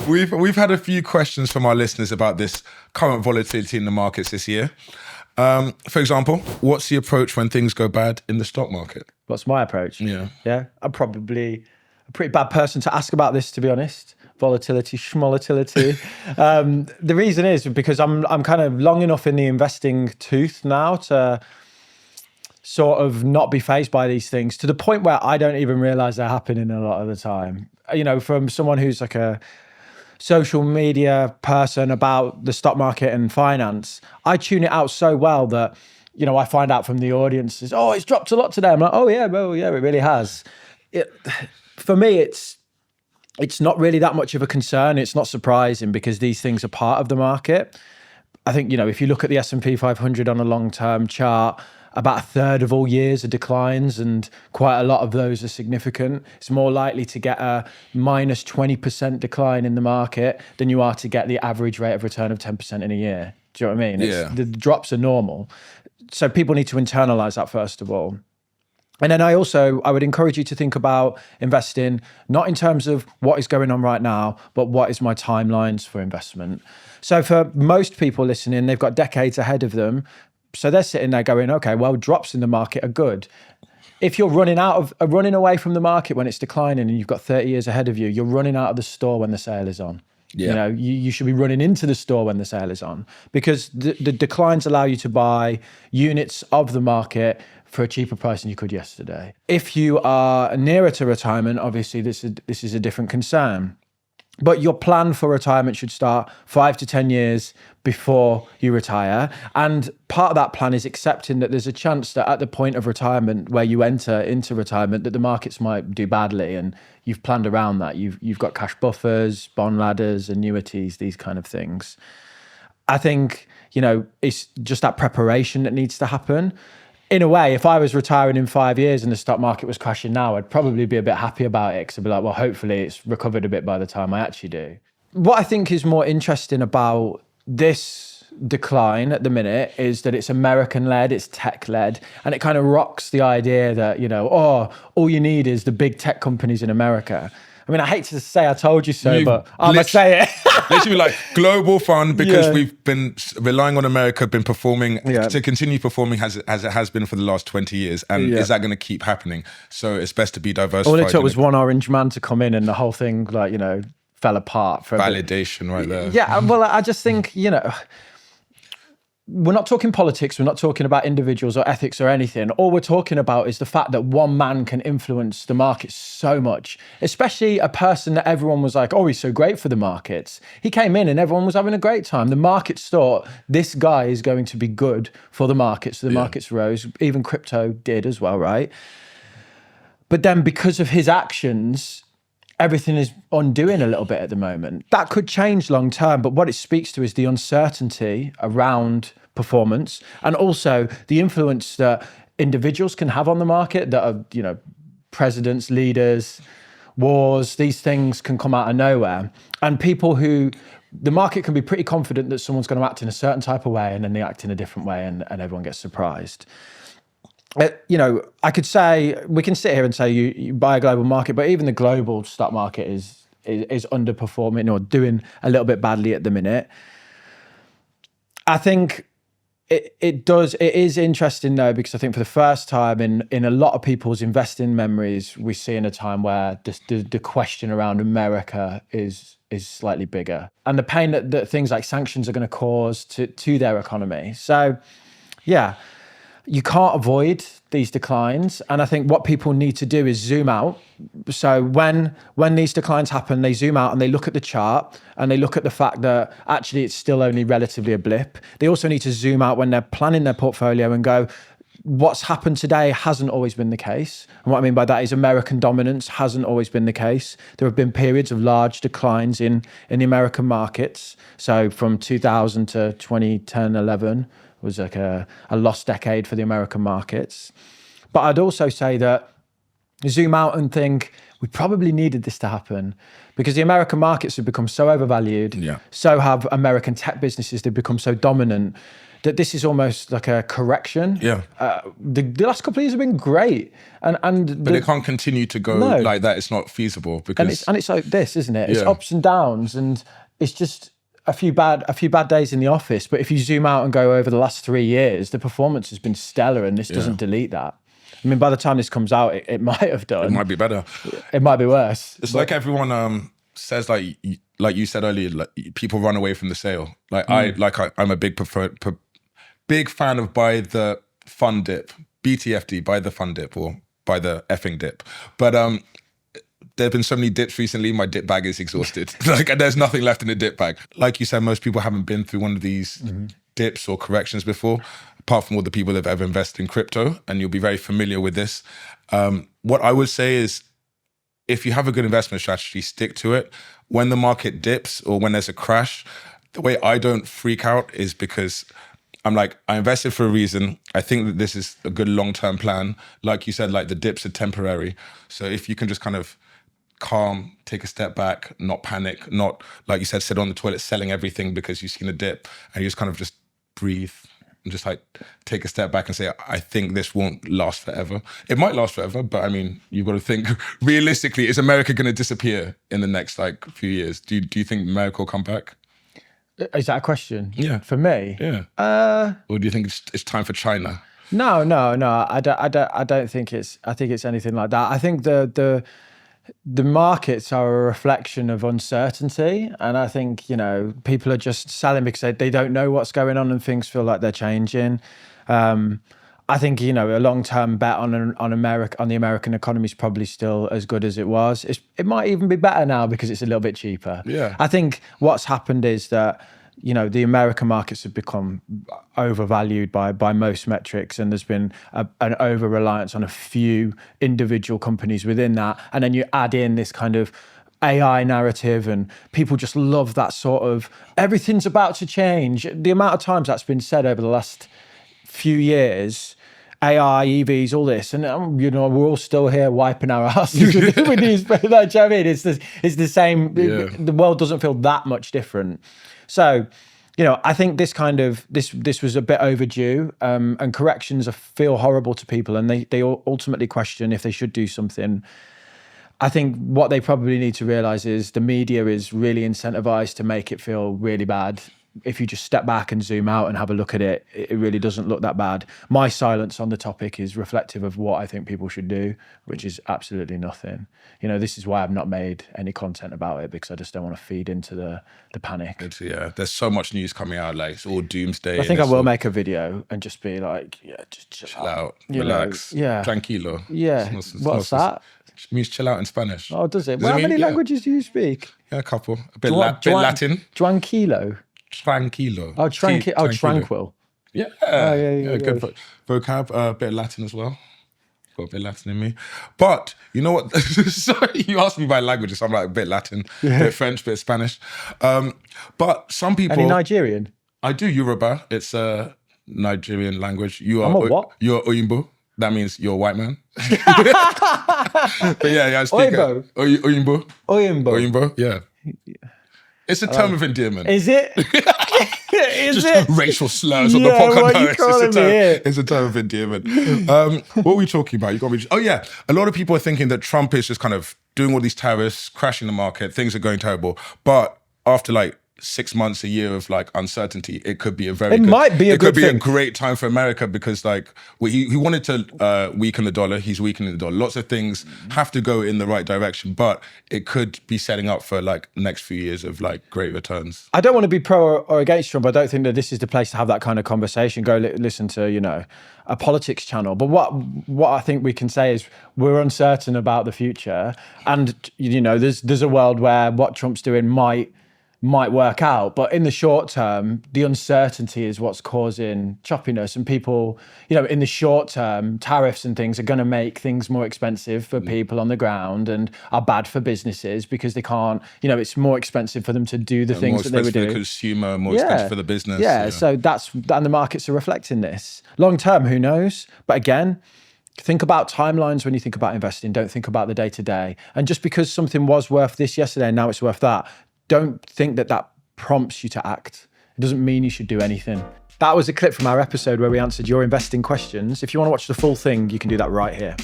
We've had a few questions from our listeners about this current volatility in the markets this year. For example, what's the approach when things go bad in the stock market? What's my approach? Yeah. I'm probably a pretty bad person to ask about this, to be honest. Volatility, schmolatility. The reason is because I'm kind of long enough in the investing tooth now to sort of not be fazed by these things, to the point where I don't even realize they're happening a lot of the time. You know, from someone who's like a social media person about the stock market and finance, I tune it out so well that, you know, I find out from the audience, oh, it's dropped a lot today. I'm like, oh yeah, well, yeah, it really has. For me, it's not really that much of a concern. It's not surprising because these things are part of the market. I think, you know, if you look at the S&P 500 on a long-term chart, about a third of all years are declines, and quite a lot of those are significant. It's more likely to get a minus 20% decline in the market than you are to get the average rate of return of 10% in a year. Do you know what I mean? Yeah. The drops are normal. So people need to internalize that first of all. And then I would encourage you to think about investing, not in terms of what is going on right now, but what is my timelines for investment. So for most people listening, they've got decades ahead of them. So they're sitting there going, okay, well, drops in the market are good. If you're running away from the market when it's declining and you've got 30 years ahead of you, you're running out of the store when the sale is on. Yeah. You know, you should be running into the store when the sale is on, because the declines allow you to buy units of the market for a cheaper price than you could yesterday. If you are nearer to retirement, obviously this is a different concern. But your plan for retirement should start 5 to 10 years before you retire. And part of that plan is accepting that there's a chance that at the point of retirement where you enter into retirement, that the markets might do badly, and you've planned around that. You've got cash buffers, bond ladders, annuities, these kind of things. I think, you know, it's just that preparation that needs to happen. In a way, if I was retiring in 5 years and the stock market was crashing now, I'd probably be a bit happy about it, because I'd be like, well, hopefully it's recovered a bit by the time I actually do. What I think is more interesting about this decline at the minute is that it's American-led, it's tech-led, and it kind of rocks the idea that, you know, oh, all you need is the big tech companies in America. I mean, I hate to say I told you so, but I'm going to say it. Literally like global fund, because we've been relying on America, been performing to continue performing as it has been for the last 20 years. And is that going to keep happening? So it's best to be diversified. All it took was one orange man to come in and the whole thing, like, you know, fell apart. For validation right there. Yeah, well, I just think, you know, we're not talking politics, we're not talking about individuals or ethics or anything. All we're talking about is the fact that one man can influence the market so much, especially a person that everyone was like, oh, he's so great for the markets. He came in and everyone was having a great time. The markets thought this guy is going to be good for the markets. So the markets rose, even crypto did as well, right? But then because of his actions, everything is undoing a little bit at the moment. That could change long term, but what it speaks to is the uncertainty around performance, and also the influence that individuals can have on the market that are, you know, presidents, leaders, wars, these things can come out of nowhere. And the market can be pretty confident that someone's going to act in a certain type of way, and then they act in a different way, and everyone gets surprised. You know, I could say, we can sit here and say you buy a global market, but even the global stock market is underperforming or doing a little bit badly at the minute. I think it is interesting though, because I think for the first time in a lot of people's investing memories, we see in a time where the question around America is slightly bigger, and the pain that things like sanctions are going to cause to their economy. So, yeah. You can't avoid these declines. And I think what people need to do is zoom out. So when these declines happen, they zoom out and they look at the chart and they look at the fact that actually it's still only relatively a blip. They also need to zoom out when they're planning their portfolio and go, what's happened today hasn't always been the case. And what I mean by that is American dominance hasn't always been the case. There have been periods of large declines in the American markets. So from 2000 to 2010, 11, was like a lost decade for the American markets. But I'd also say that zoom out and think we probably needed this to happen, because the American markets have become so overvalued. Yeah. So have American tech businesses. They've become so dominant. that this is almost like a correction. Yeah. The last couple of years have been great, but it can't continue to go like that. It's not feasible because it's like this, isn't it? It's ups and downs, and it's just a few bad days in the office. But if you zoom out and go over the last 3 years, the performance has been stellar, and this doesn't delete that. I mean, by the time this comes out, it might have done. It might be better. It might be worse. It's like everyone says, like you said earlier, like people run away from the sale. Like I'm a big fan of buy the fun dip, BTFD, buy the fun dip or buy the effing dip. But there have been so many dips recently, my dip bag is exhausted. Like there's nothing left in the dip bag. Like you said, most people haven't been through one of these dips or corrections before, apart from all the people that have ever invested in crypto, and you'll be very familiar with this. What I would say is, if you have a good investment strategy, stick to it. When the market dips or when there's a crash, the way I don't freak out is because I'm like, I invested for a reason. I think that this is a good long-term plan. Like you said, like the dips are temporary. So if you can just kind of calm, take a step back, not panic, not, like you said, sit on the toilet selling everything because you've seen a dip, and you just kind of just breathe and just like take a step back and say, I think this won't last forever. It might last forever, but I mean, you've got to think realistically, is America going to disappear in the next like few years? Do you think America will come back? Is that a question? Yeah. For me? Yeah. Or do you think it's time for China? No. I don't think it's. I think it's anything like that. I think the markets are a reflection of uncertainty, and I think people are just selling because they don't know what's going on and things feel like they're changing. I think a long-term bet on the American economy is probably still as good as it was. It might even be better now because it's a little bit cheaper. Yeah. I think what's happened is that the American markets have become overvalued by most metrics, and there's been an over-reliance on a few individual companies within that. And then you add in this kind of AI narrative, and people just love that sort of, everything's about to change. The amount of times that's been said over the last few years, AI, EVs, all this, and we're all still here wiping our asses with these. Do you know what I mean? It's the same. Yeah. The world doesn't feel that much different. So, I think this was a bit overdue, and corrections feel horrible to people, and they ultimately question if they should do something. I think what they probably need to realize is the media is really incentivized to make it feel really bad. If you just step back and zoom out and have a look at it, it really doesn't look that bad. My silence on the topic is reflective of what I think people should do, which is absolutely nothing. This is why I've not made any content about it, because I just don't want to feed into the panic. There's so much news coming out, like it's all doomsday. I think I will make a video and just be like, just chill out, relax, tranquilo. Yeah, what's that? It means chill out in Spanish. Oh, does it? How many languages do you speak? Yeah, a couple. A bit Latin. Tranquilo. Tranquilo. Oh, tranquil. Yeah. Good vocab. A bit of Latin as well. Got a bit of Latin in me. But you know what? Sorry, you asked me about languages. I'm like a bit Latin, a bit French, a bit Spanish. But some people. Any Nigerian? I do Yoruba. It's a Nigerian language. I'm a what? You're Oyinbo. That means you're a white man. But I speak Oyinbo. Oyinbo, yeah. It's a term of endearment. Is it? Just racial slurs on the podcast. It's a term of endearment. What were we talking about? A lot of people are thinking that Trump is just kind of doing all these tariffs, crashing the market, things are going terrible. But after like 6 months, a year of like uncertainty, it could be a great time for America, because like he wanted to weaken the dollar. He's weakening the dollar. Lots of things have to go in the right direction, but it could be setting up for like the next few years of like great returns. I don't want to be pro or against Trump. I don't think that this is the place to have that kind of conversation. Go listen to a politics channel. But what I think we can say is we're uncertain about the future, and there's a world where what Trump's doing might work out, but in the short term, the uncertainty is what's causing choppiness, and people, in the short term, tariffs and things are going to make things more expensive for people on the ground and are bad for businesses because they can't, it's more expensive for them to do the things that they would do. More expensive for the consumer, more expensive for the business. Yeah, so and the markets are reflecting this. Long term, who knows? But again, think about timelines when you think about investing. Don't think about the day to day. And just because something was worth this yesterday and now it's worth that, don't think that prompts you to act. It doesn't mean you should do anything. That was a clip from our episode where we answered your investing questions. If you want to watch the full thing, you can do that right here.